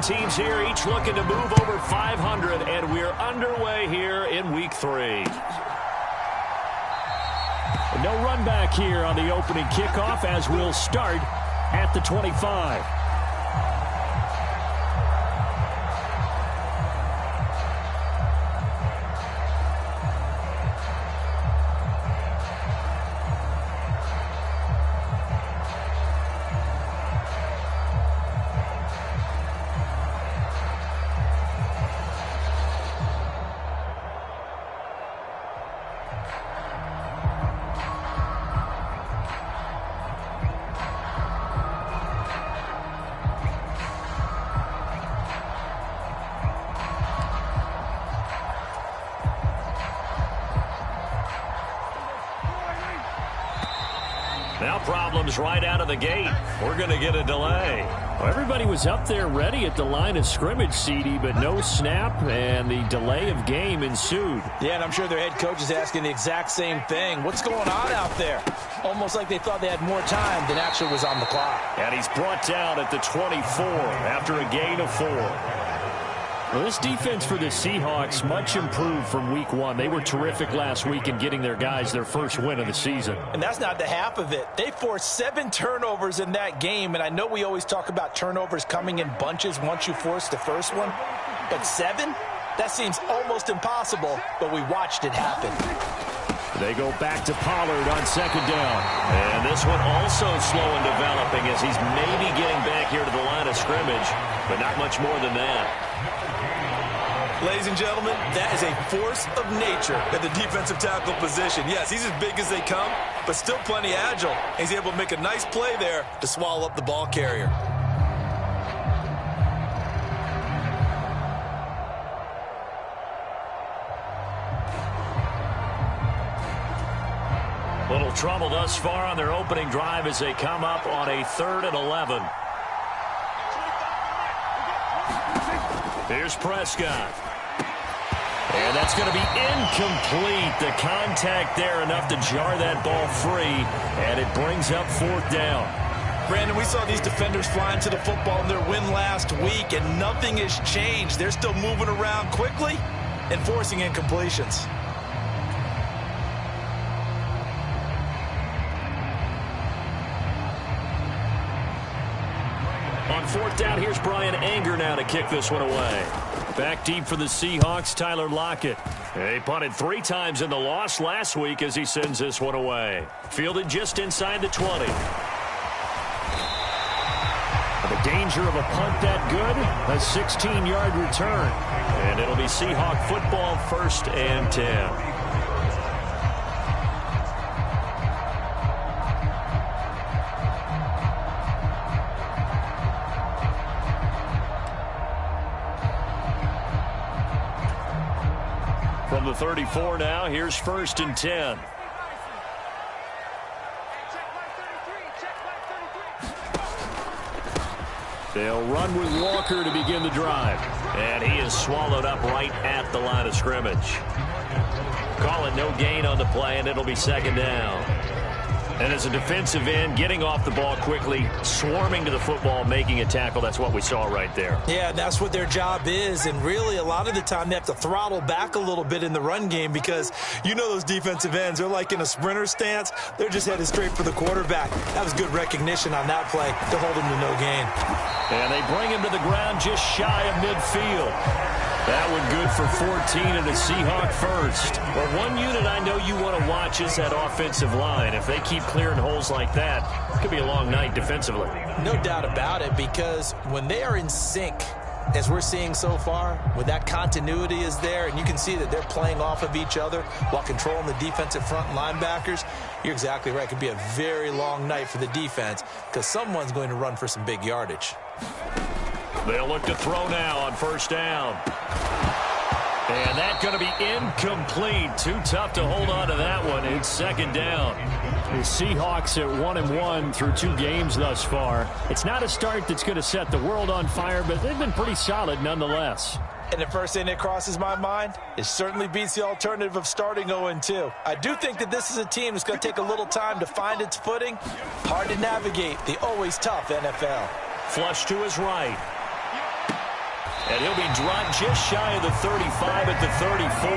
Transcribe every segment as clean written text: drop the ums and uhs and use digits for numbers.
10 teams here, each looking to move over 500, and we're underway here in Week 3. No run back here on the opening kickoff as we'll start at the 25. Now problems right out of the gate. We're going to get a delay. Well, everybody was up there ready at the line of scrimmage, CD, but no snap, and the delay of game ensued. Yeah, and I'm sure their head coach is asking the exact same thing. What's going on out there? Almost like they thought they had more time than actually was on the clock. And he's brought down at the 24 after a gain of 4. Well, this defense for the Seahawks, much improved from Week 1. They were terrific last week in getting their guys their first win of the season. And that's not the half of it. They forced 7 turnovers in that game, and I know we always talk about turnovers coming in bunches once you force the first one, but 7? That seems almost impossible, but we watched it happen. They go back to Pollard on second down. And this one also slow in developing as he's maybe getting back here to the line of scrimmage, but not much more than that. Ladies and gentlemen, that is a force of nature at the defensive tackle position. Yes, he's as big as they come, but still plenty agile. He's able to make a nice play there to swallow up the ball carrier. Little trouble thus far on their opening drive as they come up on a 3rd and 11. Here's Prescott. And that's going to be incomplete. The contact there enough to jar that ball free, and it brings up 4th down. Brandon, we saw these defenders flying to the football in their win last week, and nothing has changed. They're still moving around quickly and forcing incompletions. On 4th down, here's Brian Anger now to kick this one away. Back deep for the Seahawks, Tyler Lockett. He punted 3 times in the loss last week as he sends this one away. Fielded just inside the 20. The danger of a punt that good, a 16-yard return. And it'll be Seahawk football, 1st and 10. From the 34 now, here's 1st and 10. They'll run with Walker to begin the drive. And he is swallowed up right at the line of scrimmage. Call it no gain on the play, and it'll be 2nd down. And as a defensive end, getting off the ball quickly, swarming to the football, making a tackle, that's what we saw right there. Yeah, that's what their job is, and really a lot of the time they have to throttle back a little bit in the run game because you know those defensive ends, they're like in a sprinter stance. They're just headed straight for the quarterback. That was good recognition on that play to hold him to no gain. And they bring him to the ground just shy of midfield. That one good for 14 and a Seahawk first. Well, one unit I know you want to watch is that offensive line. If they keep clearing holes like that, it could be a long night defensively. No doubt about it, because when they are in sync, as we're seeing so far, when that continuity is there and you can see that they're playing off of each other while controlling the defensive front linebackers, you're exactly right. It could be a very long night for the defense because someone's going to run for some big yardage. They'll look to throw now on 1st down. And that's going to be incomplete. Too tough to hold on to that one. It's 2nd down. The Seahawks at 1-1 through 2 games thus far. It's not a start that's going to set the world on fire, but they've been pretty solid nonetheless. And the first thing that crosses my mind, it certainly beats the alternative of starting 0-2. I do think that this is a team that's going to take a little time to find its footing. Hard to navigate the always tough NFL. Flush to his right. And he'll be dropped just shy of the 35 at the 34.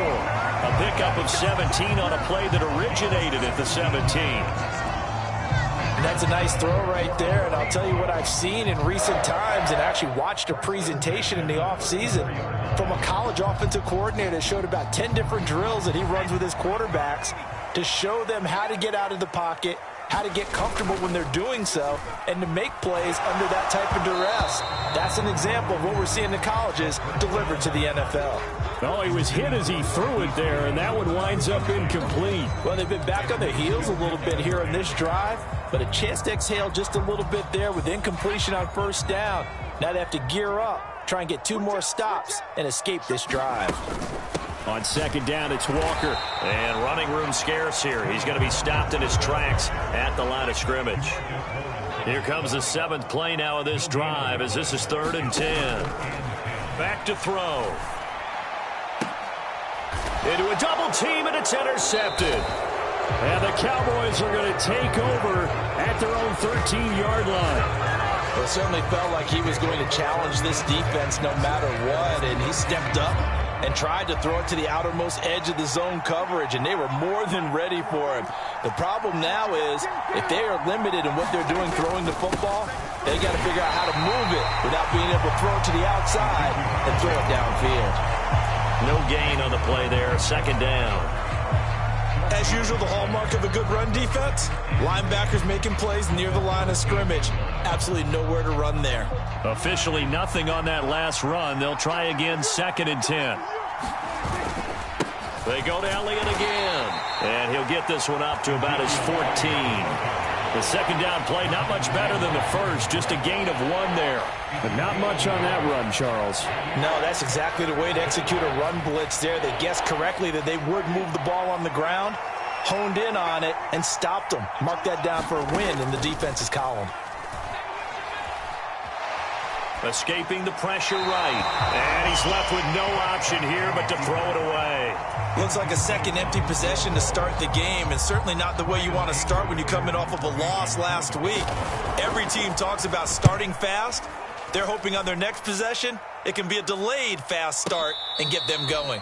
A pickup of 17 on a play that originated at the 17. And that's a nice throw right there, and I'll tell you what I've seen in recent times and actually watched a presentation in the offseason from a college offensive coordinator that showed about 10 different drills that he runs with his quarterbacks to show them how to get out of the pocket, how to get comfortable when they're doing so, and to make plays under that type of duress. That's an example of what we're seeing in colleges delivered to the NFL. Oh, he was hit as he threw it there, and that one winds up incomplete. Well, they've been back on their heels a little bit here on this drive, but a chance to exhale just a little bit there with incompletion on first down. Now they have to gear up, try and get 2 more stops, and escape this drive. On second down, it's Walker. And running room scarce here. He's going to be stopped in his tracks at the line of scrimmage. Here comes the 7th play now of this drive as this is 3rd and 10. Back to throw. Into a double team, and it's intercepted. And the Cowboys are going to take over at their own 13-yard line. Well, it certainly felt like he was going to challenge this defense no matter what, and he stepped up and tried to throw it to the outermost edge of the zone coverage, and they were more than ready for him. The problem now is if they are limited in what they're doing throwing the football, they got to figure out how to move it without being able to throw it to the outside and throw it downfield. No gain on the play there, 2nd down. As usual, the hallmark of a good run defense, linebackers making plays near the line of scrimmage. Absolutely nowhere to run there. Officially nothing on that last run. They'll try again, 2nd and 10. They go to Elliott again. And he'll get this one up to about his 14. The 2nd down play, not much better than the first. Just a gain of 1 there. But not much on that run, Charles. No, that's exactly the way to execute a run blitz there. They guessed correctly that they would move the ball on the ground, honed in on it, and stopped them. Mark that down for a win in the defense's column. Escaping the pressure right. And he's left with no option here but to throw it away. Looks like a second empty possession to start the game, and certainly not the way you want to start when you come in off of a loss last week. Every team talks about starting fast. They're hoping on their next possession, it can be a delayed fast start and get them going.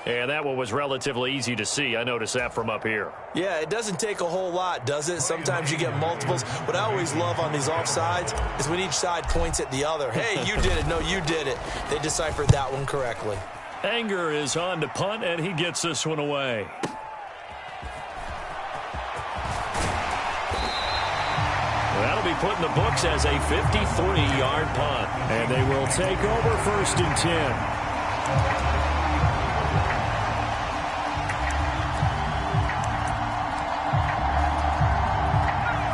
And that one was relatively easy to see. I noticed that from up here. Yeah, it doesn't take a whole lot, does it? Sometimes you get multiples. What I always love on these offsides is when each side points at the other. Hey, you did it. No, you did it. They deciphered that one correctly. Anger is on to punt, and he gets this one away. That'll be put in the books as a 53-yard punt. And they will take over 1st and 10.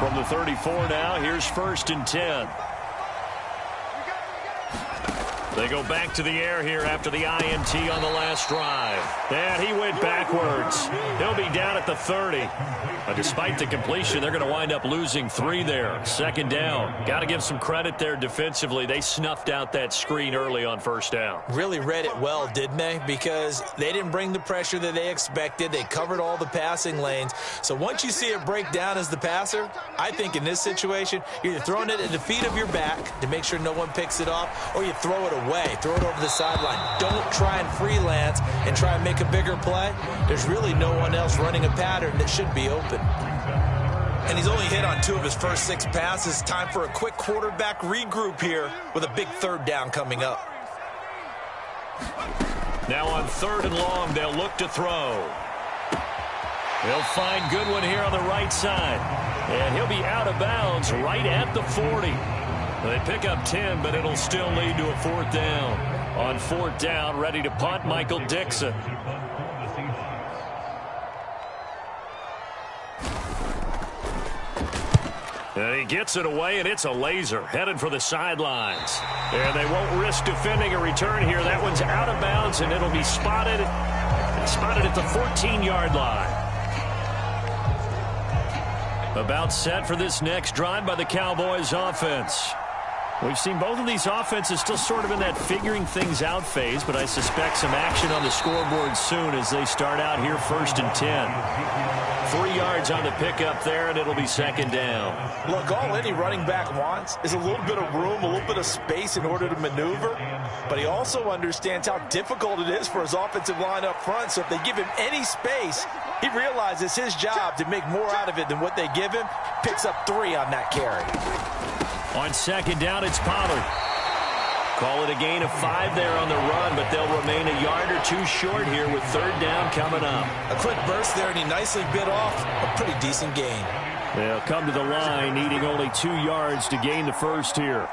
From the 34 now, here's 1st and 10. They go back to the air here after the INT on the last drive. And he went backwards. He'll be down at the 30. But despite the completion, they're going to wind up losing 3 there. 2nd down. Got to give some credit there defensively. They snuffed out that screen early on 1st down. Really read it well, didn't they? Because they didn't bring the pressure that they expected. They covered all the passing lanes. So once you see it break down as the passer, I think in this situation, you're either throwing it at the feet of your back to make sure no one picks it off, or you throw it away. Throw it over the sideline. Don't try and freelance and try and make a bigger play. There's really no one else running a pattern that should be open. And he's only hit on 2 of his first 6 passes. Time for a quick quarterback regroup here with a big 3rd down coming up. Now on 3rd and long, they'll look to throw. He'll find Goodwin here on the right side. And he'll be out of bounds right at the 40. They pick up 10, but it'll still lead to a 4th down. On 4th down, ready to punt, Michael Dixon. And he gets it away, and it's a laser headed for the sidelines. And they won't risk defending a return here. That one's out of bounds, and it'll be spotted at the 14-yard line. About set for this next drive by the Cowboys offense. We've seen both of these offenses still sort of in that figuring things out phase, but I suspect some action on the scoreboard soon as they start out here 1st and 10. 3 yards on the pickup there, and it'll be 2nd down. Look, all any running back wants is a little bit of room, a little bit of space in order to maneuver, but he also understands how difficult it is for his offensive line up front, so if they give him any space, he realizes his job to make more out of it than what they give him, picks up 3 on that carry. On 2nd down, it's Pollard. Call it a gain of 5 there on the run, but they'll remain a yard or 2 short here with 3rd down coming up. A quick burst there, and he nicely bit off a pretty decent gain. They'll come to the line, needing only 2 yards to gain the first here.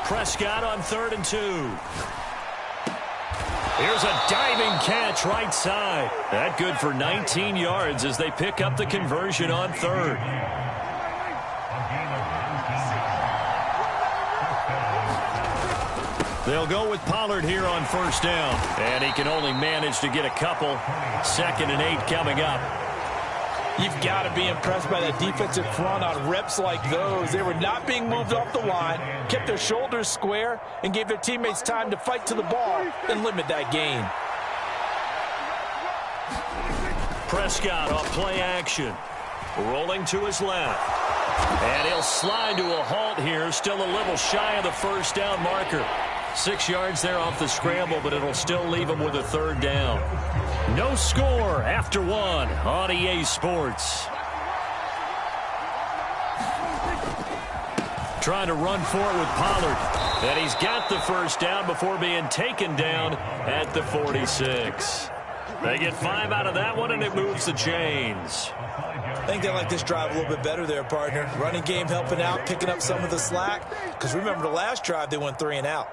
Prescott on 3rd and 2. Here's a diving catch right side. That good for 19 yards as they pick up the conversion on 3rd. They'll go with Pollard here on 1st down. And he can only manage to get a couple. 2nd and 8 coming up. You've got to be impressed by that defensive front on reps like those. They were not being moved off the line, kept their shoulders square, and gave their teammates time to fight to the ball and limit that gain. Prescott off play action. Rolling to his left. And he'll slide to a halt here. Still a little shy of the 1st down marker. 6 yards there off the scramble, but it'll still leave him with a 3rd down. No score after 1 on EA Sports. Trying to run for it with Pollard. And he's got the 1st down before being taken down at the 46. They get 5 out of that one, and it moves the chains. I think they like this drive a little bit better there, partner. Running game helping out, picking up some of the slack. Because remember the last drive, they went 3 and out.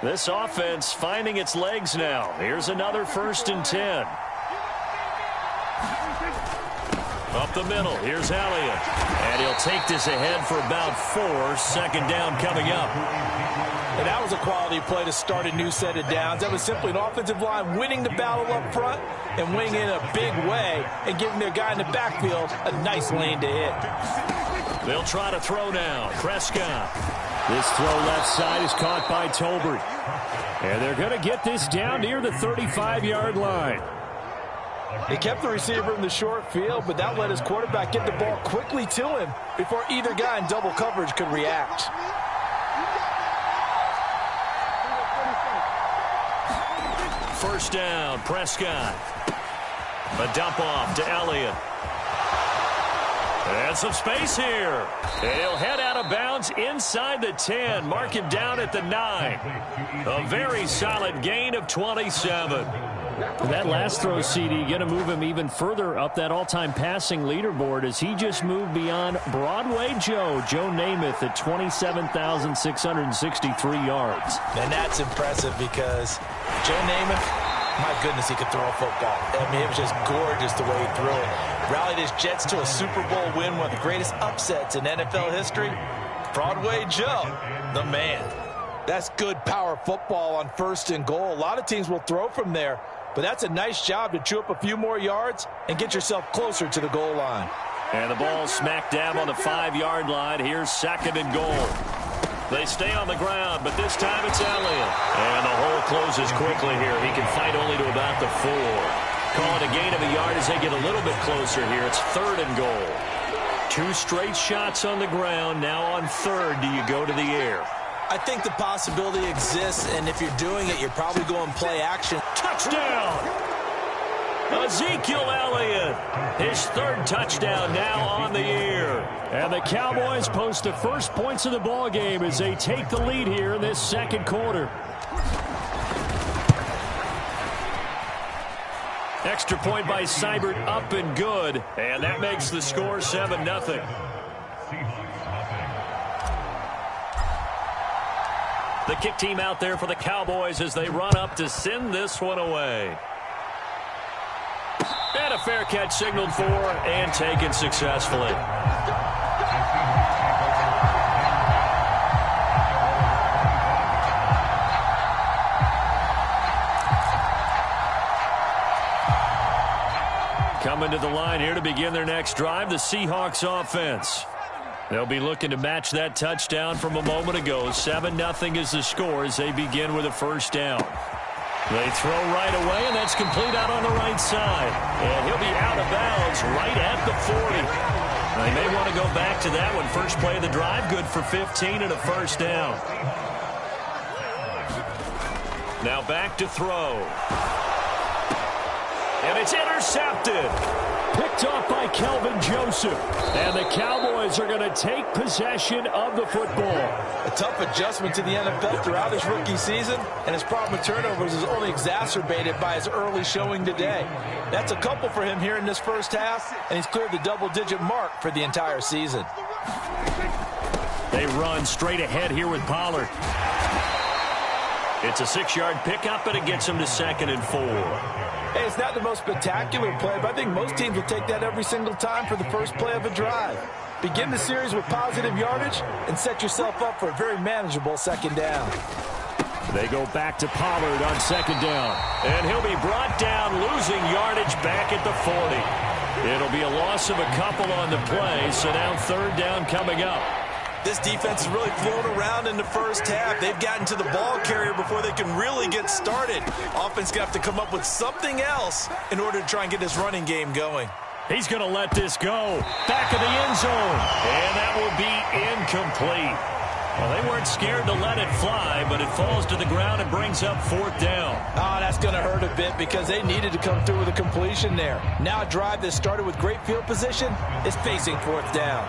This offense finding its legs now. Here's another 1st and 10. Up the middle. Here's Elliott. And he'll take this ahead for about 4. 2nd down coming up. And that was a quality play to start a new set of downs. That was simply an offensive line winning the battle up front and winning in a big way and giving their guy in the backfield a nice lane to hit. They'll try to throw now. Prescott. This throw left side is caught by Tolbert. And they're going to get this down near the 35-yard line. They kept the receiver in the short field, but that let his quarterback get the ball quickly to him before either guy in double coverage could react. First down, Prescott. A dump off to Elliott. And some space here. And he'll head out of bounds inside the 10. Mark him down at the 9. A very solid gain of 27. That last throw, CD, going to move him even further up that all-time passing leaderboard as he just moved beyond Broadway Joe Namath at 27,663 yards. And that's impressive because Joe Namath, my goodness, he could throw a football. I mean, it was just gorgeous the way he threw it. Rallied his Jets to a Super Bowl win, one of the greatest upsets in NFL history. Broadway Joe, the man. That's good power football on 1st and goal. A lot of teams will throw from there, but that's a nice job to chew up a few more yards and get yourself closer to the goal line. And the ball smack dab on the 5-yard line. Here's 2nd and goal. They stay on the ground, but this time it's Elliott. And the hole closes quickly here. He can fight only to about the 4. Call it a gain of a yard as they get a little bit closer here. It's 3rd and goal. 2 straight shots on the ground. Now on 3rd, do you go to the air? I think the possibility exists, and if you're doing it, you're probably going play action. Touchdown! Ezekiel Elliott, his 3rd touchdown now on the year. And the Cowboys post the first points of the ball game as they take the lead here in this 2nd quarter. Extra point by Seibert, up and good. And that makes the score 7-0. The kick team out there for the Cowboys as they run up to send this one away. And a fair catch signaled for and taken successfully. Coming to the line here to begin their next drive, the Seahawks offense. They'll be looking to match that touchdown from a moment ago. 7-0 is the score as they begin with a first down. They throw right away, and that's complete out on the right side. And he'll be out of bounds right at the 40. They may want to go back to that one. First play of the drive, good for 15 and a first down. Now back to throw. And it's intercepted. Picked off by Kelvin Joseph. And the Cowboys are going to take possession of the football. A tough adjustment to the NFL throughout his rookie season, and his problem with turnovers is only exacerbated by his early showing today. That's a couple for him here in this first half, and he's cleared the double-digit mark for the entire season. They run straight ahead here with Pollard. It's a 6-yard pickup, and it gets him to 2nd and 4. Hey, it's not the most spectacular play, but I think most teams will take that every single time for the first play of a drive. Begin the series with positive yardage and set yourself up for a very manageable second down. They go back to Pollard on 2nd down. And he'll be brought down, losing yardage back at the 40. It'll be a loss of a couple on the play, so now 3rd down coming up. This defense has really flown around in the first half. They've gotten to the ball carrier before they can really get started. Offense got to come up with something else in order to try and get this running game going. He's going to let this go. Back of the end zone. And that will be incomplete. Well, they weren't scared to let it fly, but it falls to the ground and brings up 4th down. Oh, that's going to hurt a bit because they needed to come through with a completion there. Now a drive that started with great field position is facing 4th down.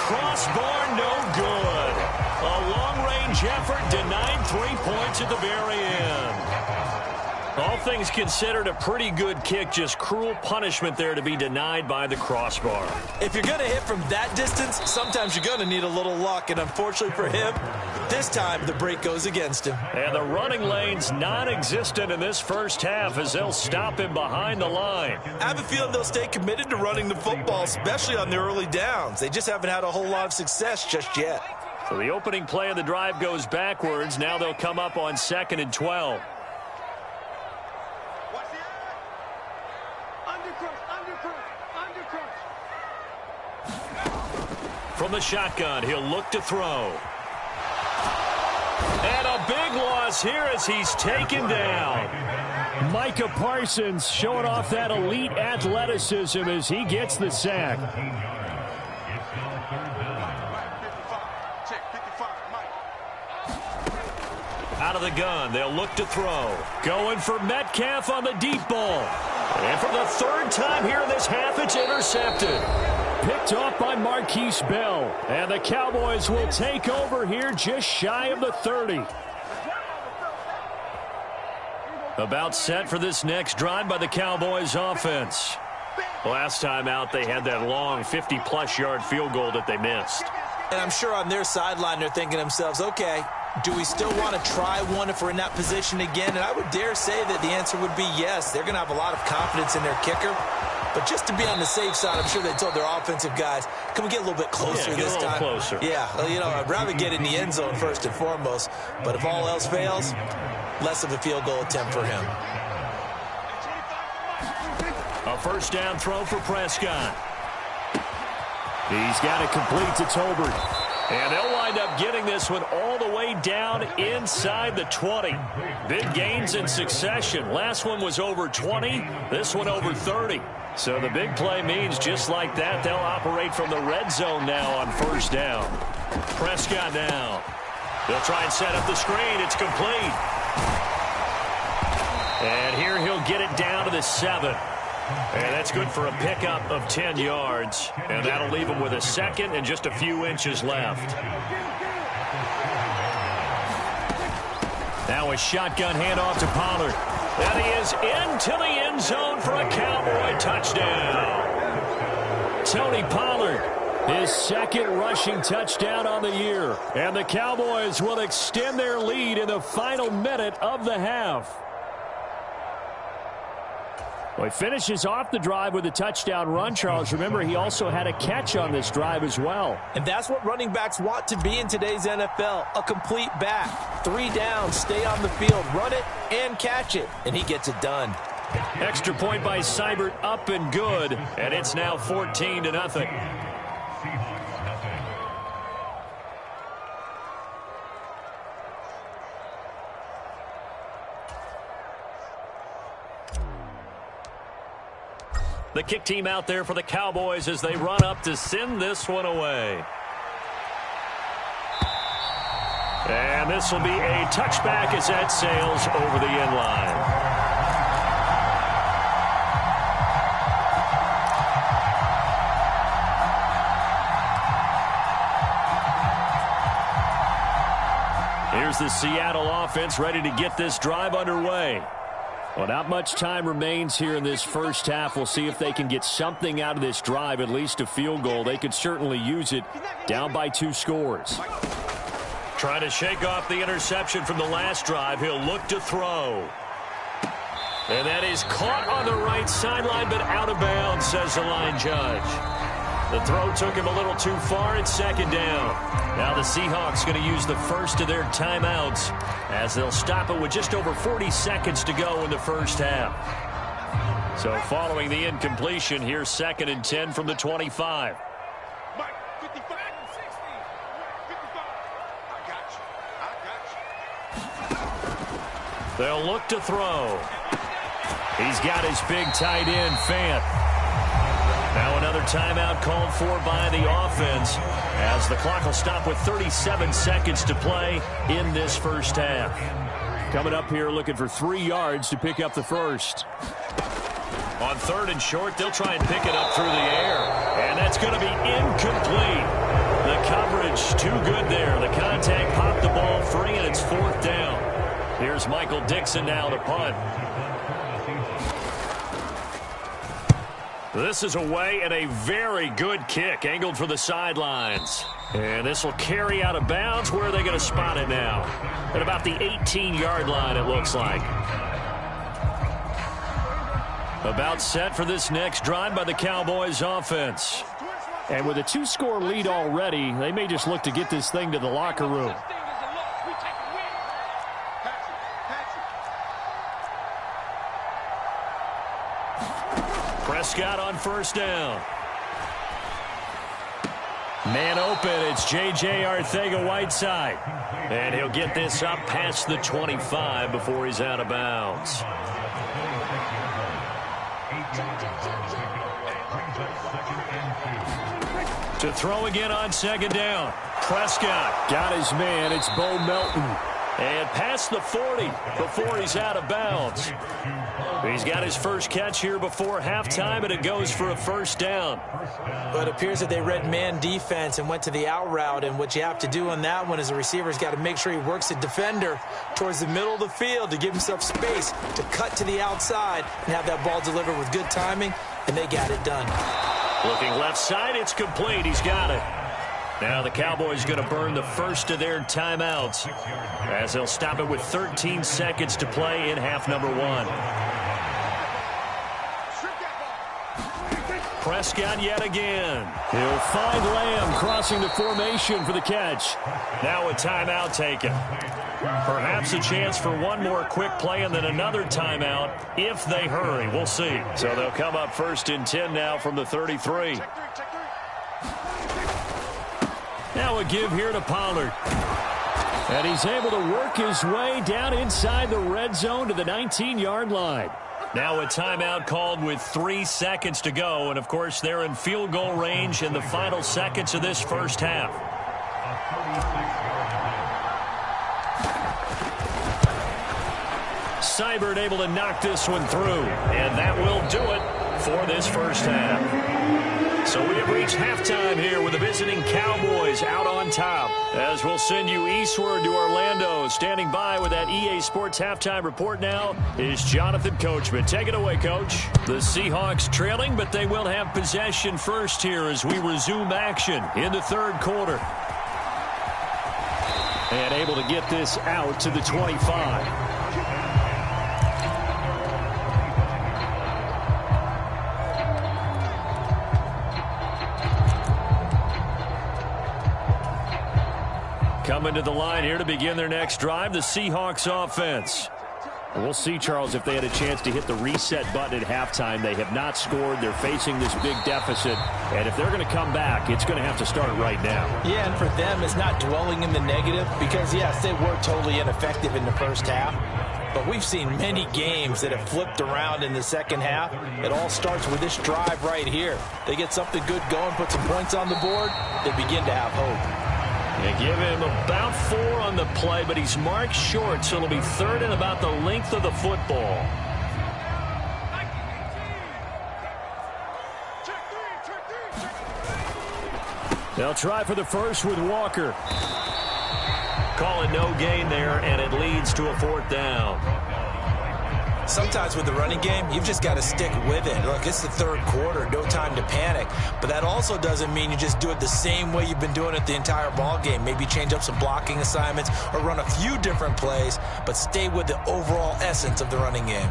Crossbar, no good. A long-range effort denied 3 points at the very end. All things considered, a pretty good kick. Just cruel punishment there to be denied by the crossbar. If you're going to hit from that distance, sometimes you're going to need a little luck. And unfortunately for him, this time the break goes against him. And the running lane's non-existent in this first half as they'll stop him behind the line. I have a feeling they'll stay committed to running the football, especially on the early downs. They just haven't had a whole lot of success just yet. So the opening play of the drive goes backwards. Now they'll come up on 2nd and 12. From the shotgun, he'll look to throw. And a big loss here as he's taken down. Micah Parsons showing off that elite athleticism as he gets the sack. Out of the gun, they'll look to throw. Going for Metcalf on the deep ball. And for the 3rd time here in this half, it's intercepted. Picked off by Marquise Bell. And the Cowboys will take over here just shy of the 30. About set for this next drive by the Cowboys offense. Last time out, they had that long 50-plus yard field goal that they missed. And I'm sure on their sideline, they're thinking to themselves, okay, do we still want to try one if we're in that position again? And I would dare say that the answer would be yes. They're going to have a lot of confidence in their kicker. But just to be on the safe side, I'm sure they told their offensive guys, can we get a little bit closer this time? Closer. Yeah, you know, I'd rather get in the end zone first and foremost. But if all else fails, less of a field goal attempt for him. A first down throw for Prescott. He's got it complete to Tolbert. And they'll wind up getting this one all the way down inside the 20. Big gains in succession. Last one was over 20. This one over 30. So the big play means just like that, they'll operate from the red zone now on first down. Prescott now. They'll try and set up the screen. It's complete. And here he'll get it down to the 7. And that's good for a pickup of 10 yards. And that'll leave him with a 2nd and just a few inches left. Now a shotgun handoff to Pollard. And he is into the end zone for a Cowboy touchdown. Tony Pollard, his 2nd rushing touchdown on the year. And the Cowboys will extend their lead in the final minute of the half. Well, he finishes off the drive with a touchdown run, Charles. Remember, he also had a catch on this drive as well. And that's what running backs want to be in today's NFL, a complete back. 3 downs, stay on the field, run it, and catch it. And he gets it done. Extra point by Seibert, up and good. And it's now 14-0. The kick team out there for the Cowboys as they run up to send this one away. And this will be a touchback as that sails over the end line. Here's the Seattle offense ready to get this drive underway. Well, not much time remains here in this first half. We'll see if they can get something out of this drive, at least a field goal. They could certainly use it, down by 2 scores. Trying to shake off the interception from the last drive. He'll look to throw. And that is caught on the right sideline, but out of bounds, says the line judge. The throw took him a little too far. It's second down. Now the Seahawks going to use the first of their timeouts as they'll stop it with just over 40 seconds to go in the first half. So following the incompletion, here's 2nd and 10 from the 25. They'll look to throw. He's got his big tight end, Fant. Now another timeout called for by the offense as the clock will stop with 37 seconds to play in this first half. Coming up here looking for 3 yards to pick up the first. On 3rd and short, they'll try and pick it up through the air. And that's going to be incomplete. The coverage too good there. The contact popped the ball free, and it's 4th down. Here's Michael Dixon now to punt. This is away and a very good kick angled for the sidelines. And this will carry out of bounds. Where are they going to spot it now? At about the 18-yard line, it looks like. About set for this next drive by the Cowboys offense. And with a 2-score lead already, they may just look to get this thing to the locker room. Prescott on 1st down. Man open, it's J.J. Arcega-Whiteside. And he'll get this up past the 25 before he's out of bounds. To throw again on 2nd down. Prescott got his man. It's Bo Melton. And past the 40 before he's out of bounds. He's got his first catch here before halftime, and it goes for a 1st down. But it appears that they read man defense and went to the out route, and what you have to do on that one is the receiver's got to make sure he works the defender towards the middle of the field to give himself space to cut to the outside and have that ball delivered with good timing, and they got it done. Looking left side, it's complete. He's got it. Now the Cowboys going to burn the first of their timeouts as they'll stop it with 13 seconds to play in half number 1. Prescott yet again. He'll find Lamb crossing the formation for the catch. Now a timeout taken. Perhaps a chance for one more quick play and then another timeout if they hurry. We'll see. So they'll come up 1st and 10 now from the 33. Now a give here to Pollard. And he's able to work his way down inside the red zone to the 19-yard line. Now a timeout called with 3 seconds to go. And, of course, they're in field goal range in the final seconds of this first half. Seibert able to knock this one through. And that will do it for this first half. So we have reached halftime here with the visiting Cowboys out on top. As we'll send you eastward to Orlando. Standing by with that EA Sports halftime report now is Jonathan Coachman. Take it away, Coach. The Seahawks trailing, but they will have possession first here as we resume action in the 3rd quarter. And able to get this out to the 25. Coming to the line here to begin their next drive, the Seahawks offense. We'll see, Charles, if they had a chance to hit the reset button at halftime. They have not scored. They're facing this big deficit. And if they're going to come back, it's going to have to start right now. Yeah, and for them, it's not dwelling in the negative because, yes, they were totally ineffective in the first half. But we've seen many games that have flipped around in the second half. It all starts with this drive right here. They get something good going, put some points on the board, they begin to have hope. They give him about 4 on the play, but he's marked short, so it'll be third and about the length of the football. They'll try for the first with Walker. Calling no gain there, and it leads to a 4th down. Sometimes with the running game, you've just got to stick with it. Look, it's the third quarter, no time to panic. But that also doesn't mean you just do it the same way you've been doing it the entire ball game. Maybe change up some blocking assignments or run a few different plays, but stay with the overall essence of the running game.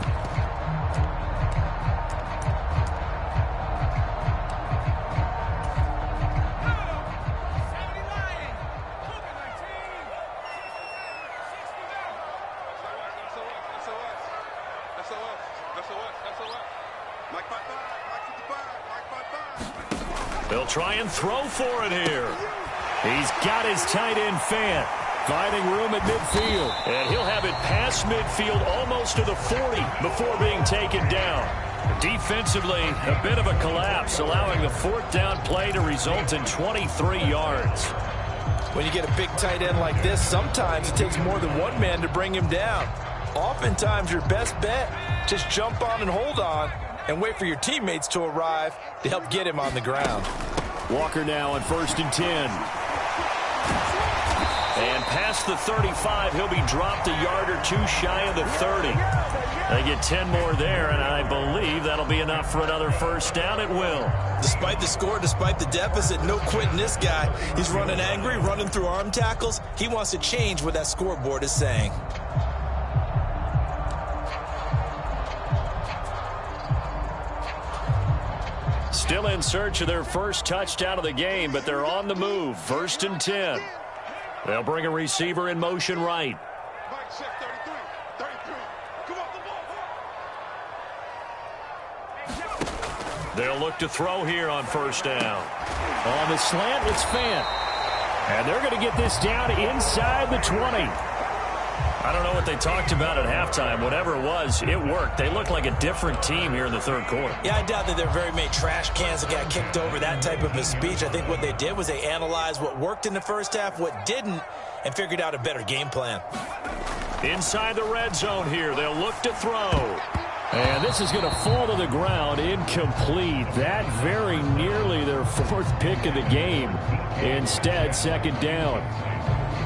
They'll try and throw for it here. He's got his tight end Fant, finding room at midfield. And he'll have it past midfield almost to the 40 before being taken down. Defensively, a bit of a collapse, allowing the 4th down play to result in 23 yards. When you get a big tight end like this, sometimes it takes more than one man to bring him down. Oftentimes, your best bet, just jump on and hold on and wait for your teammates to arrive to help get him on the ground. Walker now on 1st and 10. And past the 35, he'll be dropped a yard or 2 shy of the 30. They get 10 more there, and I believe that'll be enough for another 1st down. It will. Despite the score, despite the deficit, no quitting this guy. He's running angry, running through arm tackles. He wants to change what that scoreboard is saying. Still in search of their first touchdown of the game, but they're on the move. 1st and 10. They'll bring a receiver in motion right. They'll look to throw here on 1st down. On the slant, it's Fant. And they're going to get this down inside the 20. I don't know what they talked about at halftime. Whatever it was, it worked. They look like a different team here in the 3rd quarter. Yeah, I doubt that there are very many trash cans that got kicked over, that type of a speech. I think what they did was they analyzed what worked in the first half, what didn't, and figured out a better game plan. Inside the red zone here, they'll look to throw. And this is going to fall to the ground, incomplete. That very nearly their 4th pick of the game. Instead, 2nd down.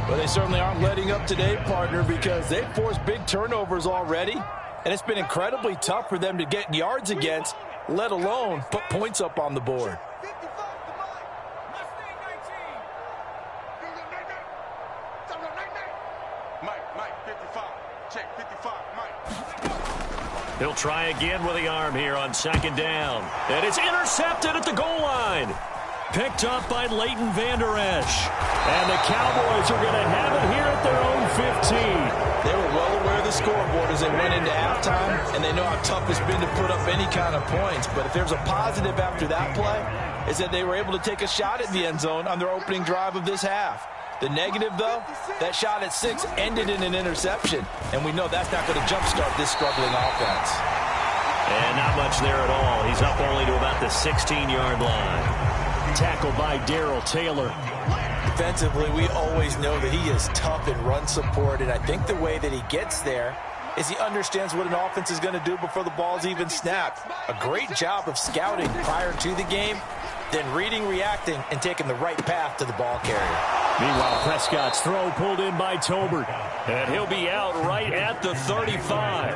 Well, they certainly aren't letting up today, partner, because they've forced big turnovers already, and it's been incredibly tough for them to get yards against, let alone put points up on the board. He'll try again with the arm here on 2nd down. And it's intercepted at the goal line. Picked up by Leighton Vander Esch. And the Cowboys are going to have it here at their own 15. They were well aware of the scoreboard as they went into halftime, and they know how tough it's been to put up any kind of points. But if there's a positive after that play, is that they were able to take a shot at the end zone on their opening drive of this half. The negative, though, that shot at 6 ended in an interception, and we know that's not going to jumpstart this struggling offense. And not much there at all. He's up only to about the 16-yard line. Tackled by Darrell Taylor. Defensively, we always know that he is tough in run support, and I think the way that he gets there is he understands what an offense is going to do before the ball's even snapped. A great job of scouting prior to the game, then reading, reacting, and taking the right path to the ball carrier. Meanwhile, Prescott's throw pulled in by Tolbert. And he'll be out right at the 35.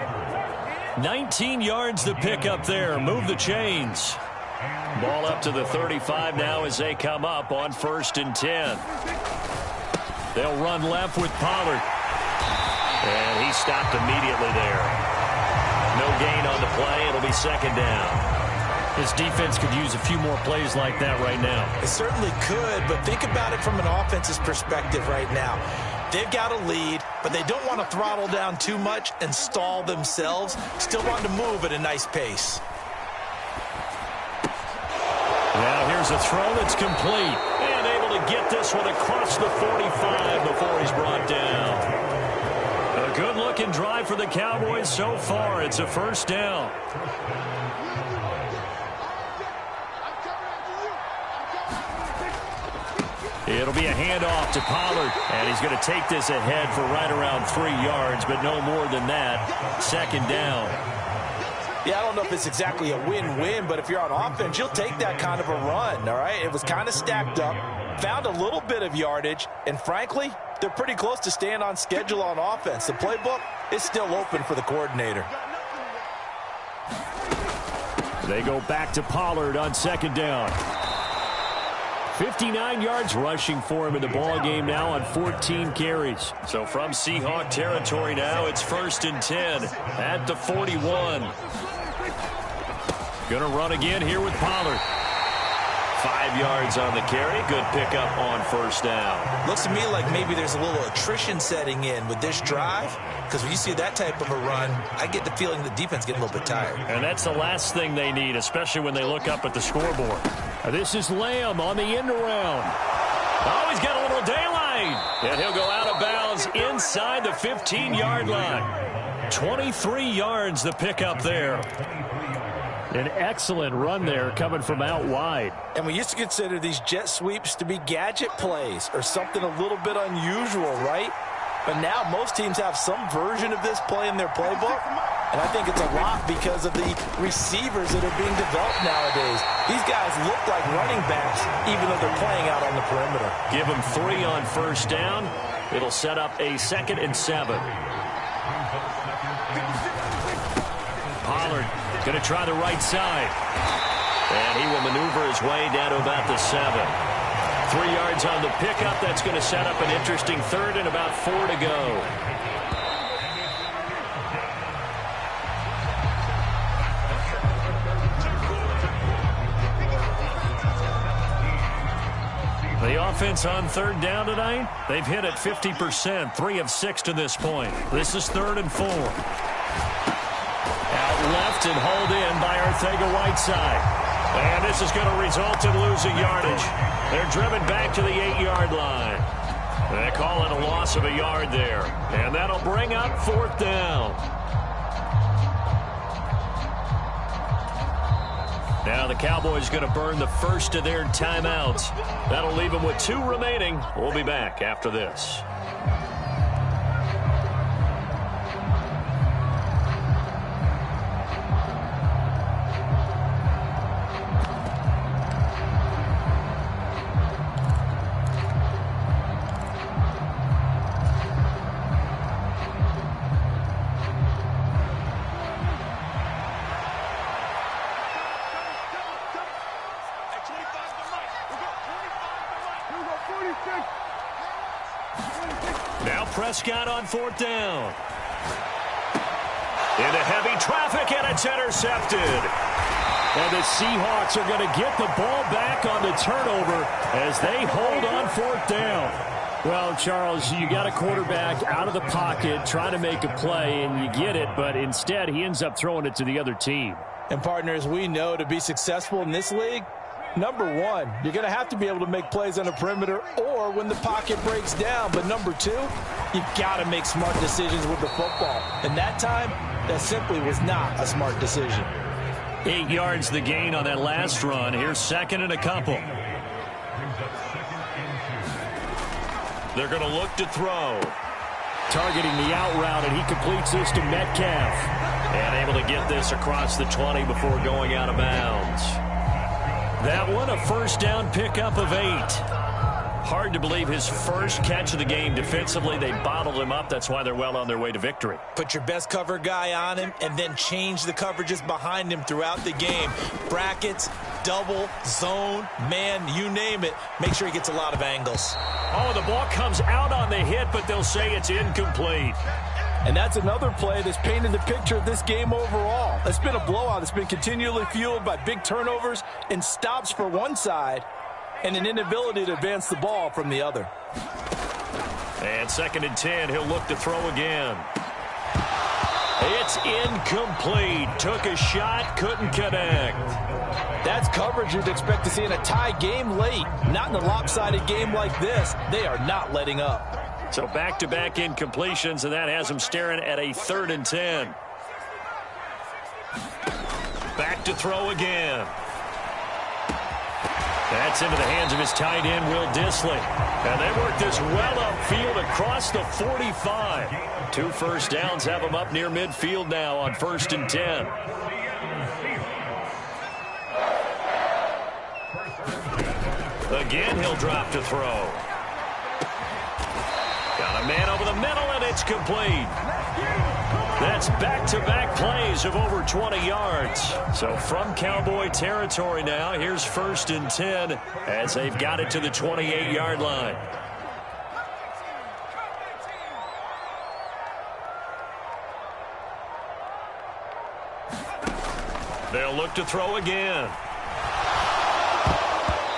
19 yards to pick up there. Move the chains. Ball up to the 35 now as they come up on 1st and 10. They'll run left with Pollard. And he stopped immediately there. No gain on the play. It'll be 2nd down. His defense could use a few more plays like that right now. It certainly could, but think about it from an offense's perspective right now. They've got a lead, but they don't want to throttle down too much and stall themselves. Still want to move at a nice pace. Now here's a throw that's complete. And able to get this one across the 45 before he's brought down. A good-looking drive for the Cowboys so far. It's a first down. It'll be a handoff to Pollard, and he's going to take this ahead for right around 3 yards, but no more than that. Second down. Yeah, I don't know if it's exactly a win-win, but if you're on offense, you'll take that kind of a run, all right? It was kind of stacked up, found a little bit of yardage, and frankly, they're pretty close to staying on schedule on offense. The playbook is still open for the coordinator. They go back to Pollard on second down. 59 yards rushing for him in the ball game now on 14 carries. So from Seahawk territory now, it's 1st and 10 at the 41. Gonna run again here with Pollard. 5 yards on the carry. Good pickup on first down. Looks to me like maybe there's a little attrition setting in with this drive, because when you see that type of a run, I get the feeling the defense getting a little bit tired. And that's the last thing they need, especially when they look up at the scoreboard. This is Lamb on the end around. Oh, he's got a little daylight. And he'll go out of bounds inside the 15-yard line. 23 yards the pickup there. An excellent run there coming from out wide. And we used to consider these jet sweeps to be gadget plays or something a little bit unusual, right? But now most teams have some version of this play in their playbook. And I think it's a lot because of the receivers that are being developed nowadays. These guys look like running backs even though they're playing out on the perimeter. Give them 3 on first down. It'll set up a 2nd and 7. Pollard going to try the right side. And he will maneuver his way down to about the 7. 3 yards on the pickup. That's going to set up an interesting 3rd and about 4 to go. The offense on 3rd down tonight, they've hit it 50%, 3 of 6 to this point. This is 3rd and 4. Out left and hauled in by Arcega-Whiteside. And this is going to result in losing yardage. They're driven back to the 8-yard line. They call it a loss of a yard there. And that'll bring up 4th down. Now the Cowboys going to burn the first of their timeouts. That'll leave them with 2 remaining. We'll be back after this. Now Prescott on 4th down. Into heavy traffic, and it's intercepted. And the Seahawks are going to get the ball back on the turnover as they hold on 4th down. Well, Charles, you got a quarterback out of the pocket trying to make a play, and you get it, but instead he ends up throwing it to the other team. And partners, we know to be successful in this league, number one, you're going to have to be able to make plays on the perimeter or when the pocket breaks down. But number two, you've got to make smart decisions with the football. And that time, that simply was not a smart decision. 8 yards the gain on that last run. Here's 2nd and a couple. They're going to look to throw. Targeting the out route, and he completes this to Metcalf. And able to get this across the 20 before going out of bounds. That one, a first down pickup of 8. Hard to believe his first catch of the game defensively. They bottled him up. That's why they're well on their way to victory. Put your best cover guy on him and then change the coverages behind him throughout the game. Brackets, double, zone, man, you name it. Make sure he gets a lot of angles. Oh, the ball comes out on the hit, but they'll say it's incomplete. And that's another play that's painted the picture of this game overall. It's been a blowout. It's been continually fueled by big turnovers and stops for one side and an inability to advance the ball from the other. And 2nd and 10, he'll look to throw again. It's incomplete. Took a shot, couldn't connect. That's coverage you'd expect to see in a tie game late. Not in a lopsided game like this. They are not letting up. So back-to-back incompletions, and that has him staring at a 3rd and 10. Back to throw again. That's into the hands of his tight end, Will Dissly. And they work this well upfield across the 45. 2 first downs have him up near midfield now on 1st and 10. Again, he'll drop to throw. Got a man over the middle, and it's complete. That's back-to-back plays of over 20 yards. So from Cowboy territory now, here's 1st and 10 as they've got it to the 28-yard line. They'll look to throw again.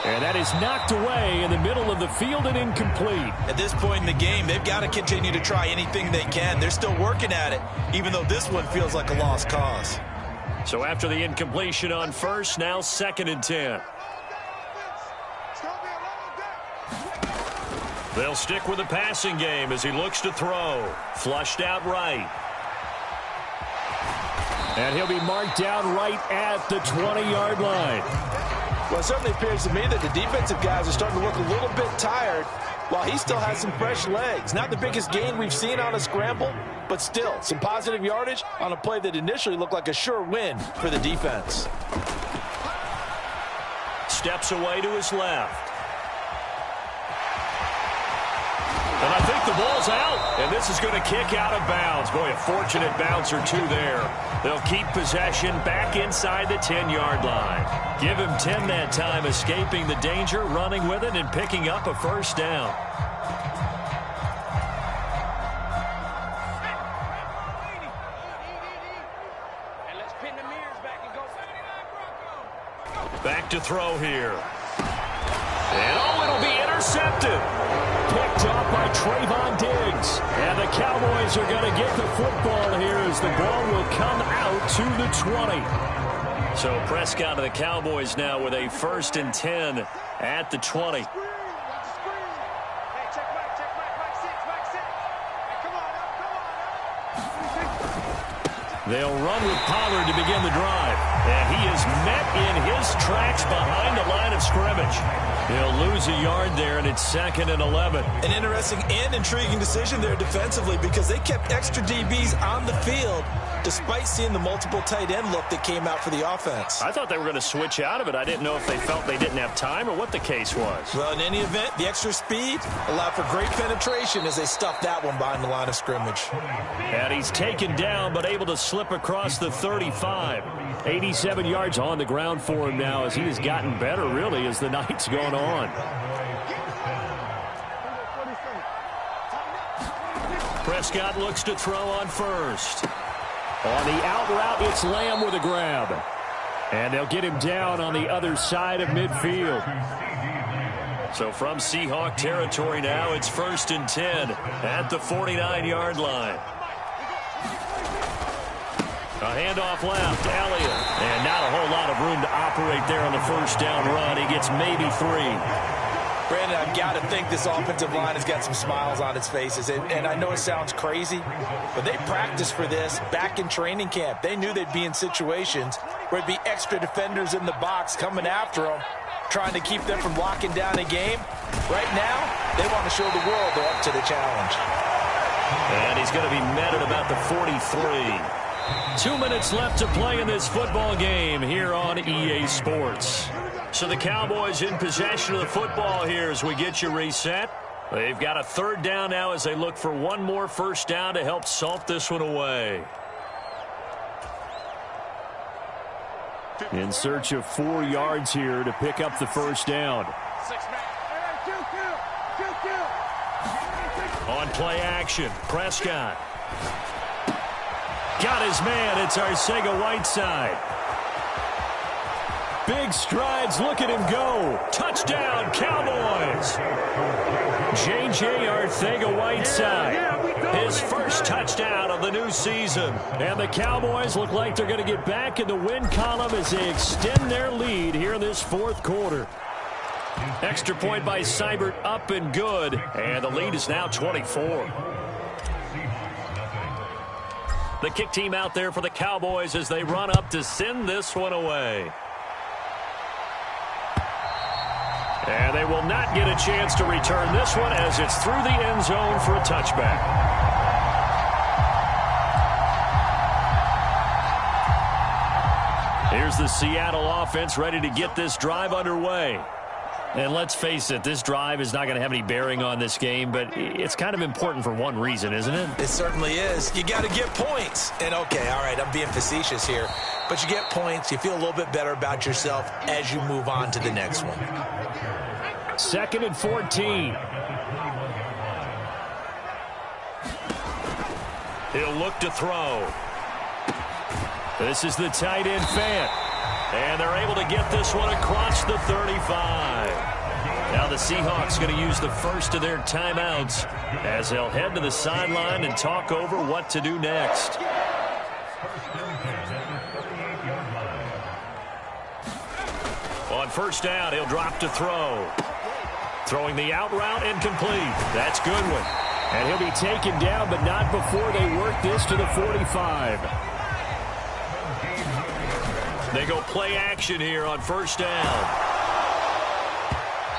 And that is knocked away in the middle of the field and incomplete. At this point in the game, they've got to continue to try anything they can. They're still working at it, even though this one feels like a lost cause. So after the incompletion on 1st, now 2nd and 10. They'll stick with the passing game as he looks to throw. Flushed out right. And he'll be marked down right at the 20-yard line. Well, it certainly appears to me that the defensive guys are starting to look a little bit tired while he still has some fresh legs. Not the biggest gain we've seen on a scramble, but still some positive yardage on a play that initially looked like a sure win for the defense. Steps away to his left. And I think the ball's out, and this is going to kick out of bounds. Boy, a fortunate bounce or two there. They'll keep possession back inside the 10-yard line. Give him 10 that time, escaping the danger, running with it, and picking up a first down. Back to throw here. And oh, it'll be intercepted. Picked off by Trayvon Diggs. And the Cowboys are going to get the football here as the ball will come out to the 20. So Prescott of the Cowboys now with a 1st and 10 at the 20. They'll run with Pollard to begin the drive. And he is met in his tracks behind the line of scrimmage. He'll lose a yard there, and it's 2nd and 11. An interesting and intriguing decision there defensively because they kept extra DBs on the field despite seeing the multiple tight end look that came out for the offense. I thought they were going to switch out of it. I didn't know if they felt they didn't have time or what the case was. Well, in any event, the extra speed allowed for great penetration as they stuffed that one behind the line of scrimmage. And he's taken down but able to slip across the 35. 87 yards on the ground for him now as he has gotten better, really, as the night's gone on. Prescott looks to throw on 1st. On the out route, it's Lamb with a grab. And they'll get him down on the other side of midfield. So from Seahawk territory now, it's 1st and 10 at the 49-yard line. A handoff left, Elliott. And not a whole lot of room to operate there on the 1st down run. He gets maybe 3. Brandon, I've got to think this offensive line has got some smiles on its faces. And I know it sounds crazy, but they practiced for this back in training camp. They knew they'd be in situations where there'd be extra defenders in the box coming after them, trying to keep them from locking down a game. Right now, they want to show the world they're up to the challenge. And he's going to be met at about the 43. 2 minutes left to play in this football game here on EA Sports. So the Cowboys in possession of the football here as we get you reset. They've got a 3rd down now as they look for one more 1st down to help salt this one away. In search of 4 yards here to pick up the 1st down. On play action, Prescott. Got his man. It's Arcega-Whiteside. Big strides. Look at him go. Touchdown, Cowboys. J.J. Arcega-Whiteside. His first touchdown of the new season. And the Cowboys look like they're going to get back in the win column as they extend their lead here in this fourth quarter. Extra point by Seibert, up and good. And the lead is now 24. The kick team out there for the Cowboys as they run up to send this one away. And they will not get a chance to return this one as it's through the end zone for a touchback. Here's the Seattle offense ready to get this drive underway. And let's face it, this drive is not going to have any bearing on this game, but it's kind of important for one reason, isn't it? It certainly is. You got to get points. And, okay, all right, I'm being facetious here. But you get points, you feel a little bit better about yourself as you move on to the next one. 2nd and 14. He'll look to throw. This is the tight end Fant. And they're able to get this one across the 35. Now the Seahawks going to use the first of their timeouts as they'll head to the sideline and talk over what to do next. On first down, he'll drop to throw. Throwing the out route, incomplete. That's Goodwin. And he'll be taken down, but not before they work this to the 45. They go play action here on first down.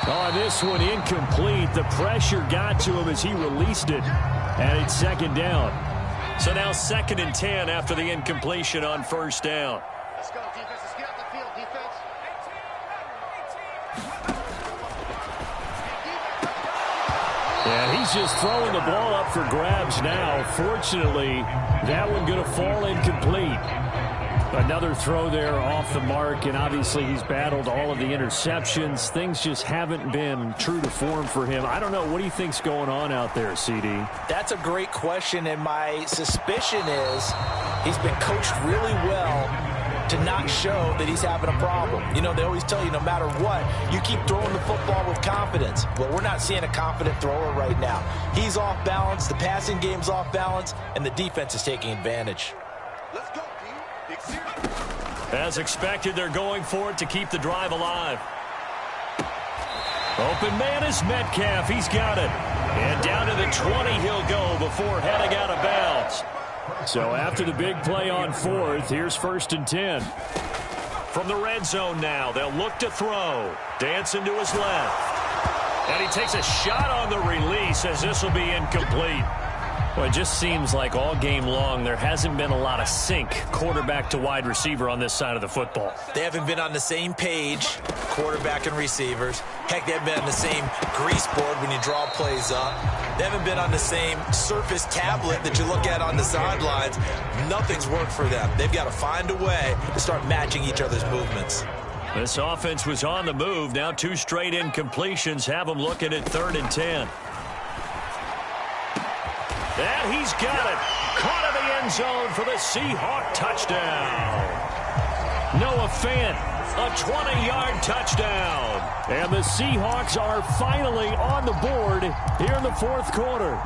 On this one, incomplete. The pressure got to him as he released it. And it's 2nd down. So now 2nd and 10 after the incompletion on first down. Let's go, defense. Let's get off the field, defense. And he's just throwing the ball up for grabs now. Fortunately, that one going to fall incomplete. Another throw there off the mark, and obviously he's battled all of the interceptions. Things just haven't been true to form for him. I don't know. What do you think's going on out there, CD? That's a great question, and my suspicion is he's been coached really well to not show that he's having a problem. You know, they always tell you no matter what, you keep throwing the football with confidence. Well, we're not seeing a confident thrower right now. He's off balance, the passing game's off balance, and the defense is taking advantage. Let's go, team. As expected, they're going for it to keep the drive alive. Open man is Metcalf. He's got it. And down to the 20 he'll go before heading out of bounds. So after the big play on 4th, here's 1st and 10. From the red zone now, they'll look to throw. Dancing to his left. And he takes a shot on the release as this will be incomplete. Well, it just seems like all game long there hasn't been a lot of sync quarterback to wide receiver on this side of the football. They haven't been on the same page, quarterback and receivers. Heck, they haven't been on the same grease board when you draw plays up. They haven't been on the same Surface tablet that you look at on the sidelines. Nothing's worked for them. They've got to find a way to start matching each other's movements. This offense was on the move. Now 2 straight incompletions have them looking at 3rd and 10. And he's got it. Caught in the end zone for the Seahawk touchdown. Noah Fant, a 20-yard touchdown. And the Seahawks are finally on the board here in the 4th quarter.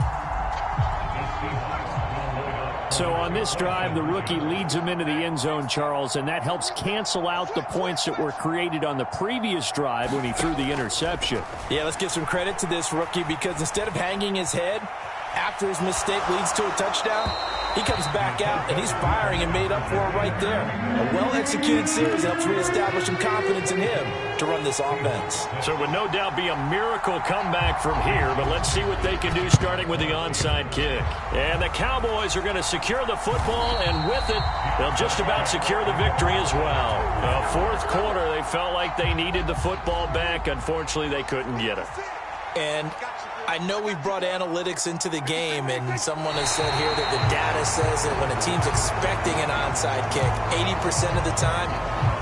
So on this drive, the rookie leads him into the end zone, Charles, and that helps cancel out the points that were created on the previous drive when he threw the interception. Yeah, let's give some credit to this rookie because instead of hanging his head after his mistake leads to a touchdown, he comes back out and he's firing and made up for it right there. A well-executed series helps reestablish some confidence in him to run this offense. So it would no doubt be a miracle comeback from here, but let's see what they can do starting with the onside kick. And the Cowboys are going to secure the football, and with it, they'll just about secure the victory as well. The 4th quarter, they felt like they needed the football back. Unfortunately, they couldn't get it. And I know we've brought analytics into the game, and someone has said here that the data says that when a team's expecting an onside kick, 80% of the time,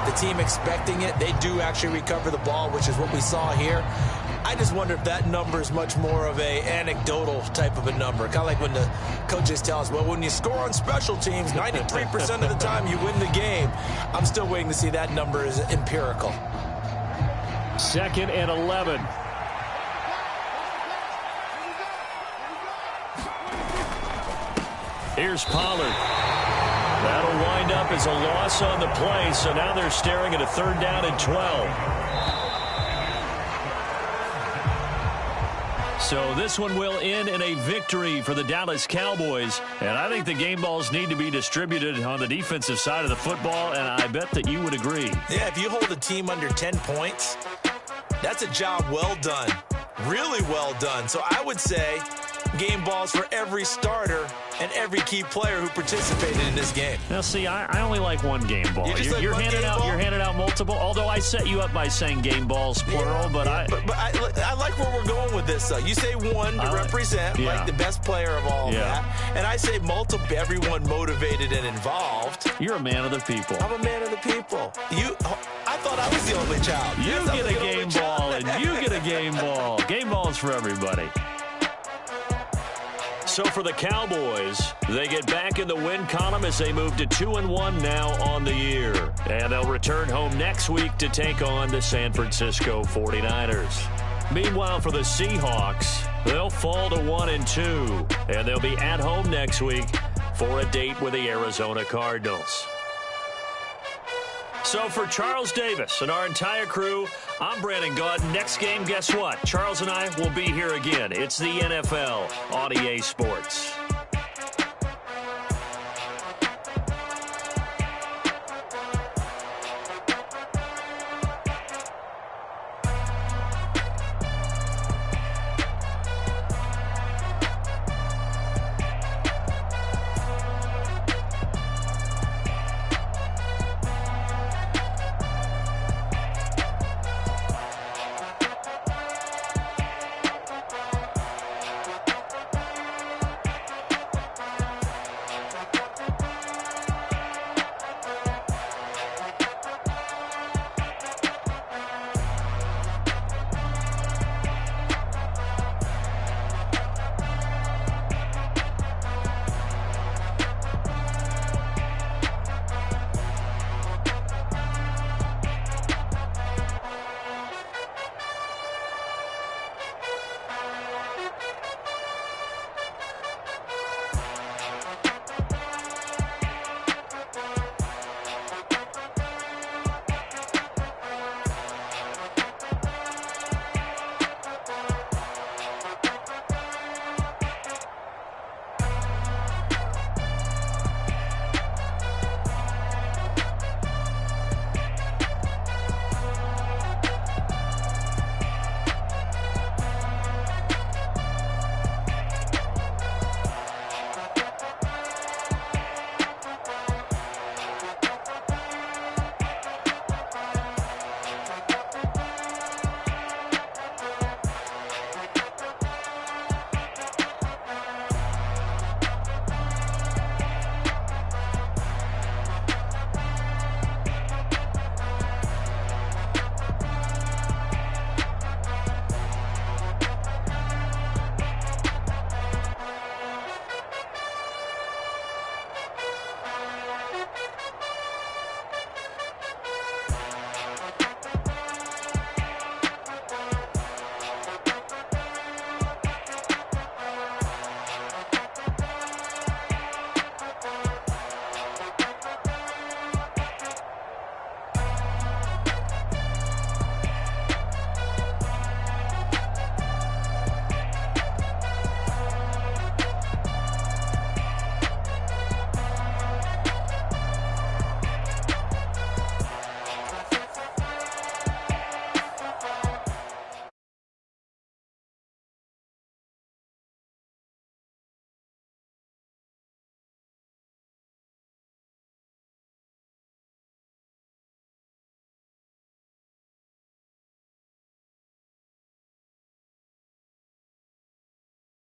the team expecting it, they do actually recover the ball, which is what we saw here. I just wonder if that number is much more of a anecdotal type of a number. Kind of like when the coaches tell us, well, when you score on special teams, 93% of the time you win the game. I'm still waiting to see that number is empirical. 2nd and 11. Here's Pollard. That'll wind up as a loss on the play, so now they're staring at a 3rd down and 12. So this one will end in a victory for the Dallas Cowboys. And I think the game balls need to be distributed on the defensive side of the football, and I bet that you would agree. Yeah, if you hold a team under 10 points, that's a job well done. Really well done. So I would say game balls for every starter and every key player who participated in this game. Now, see, I only like one game ball. You're handing out multiple. Although I set you up by saying game balls plural, but I like where we're going with this. You say one to represent, like the best player of all of that, and I say multiple, everyone motivated and involved. You're a man of the people. I'm a man of the people. I thought I was the only child. You get a game ball, and you get a game ball. Game balls for everybody. So for the Cowboys, they get back in the win column as they move to 2-1 now on the year. And they'll return home next week to take on the San Francisco 49ers. Meanwhile, for the Seahawks, they'll fall to 1-2. And they'll be at home next week for a date with the Arizona Cardinals. So for Charles Davis and our entire crew, I'm Brandon Gaudin. Next game, guess what? Charles and I will be here again. It's the NFL on EA Sports.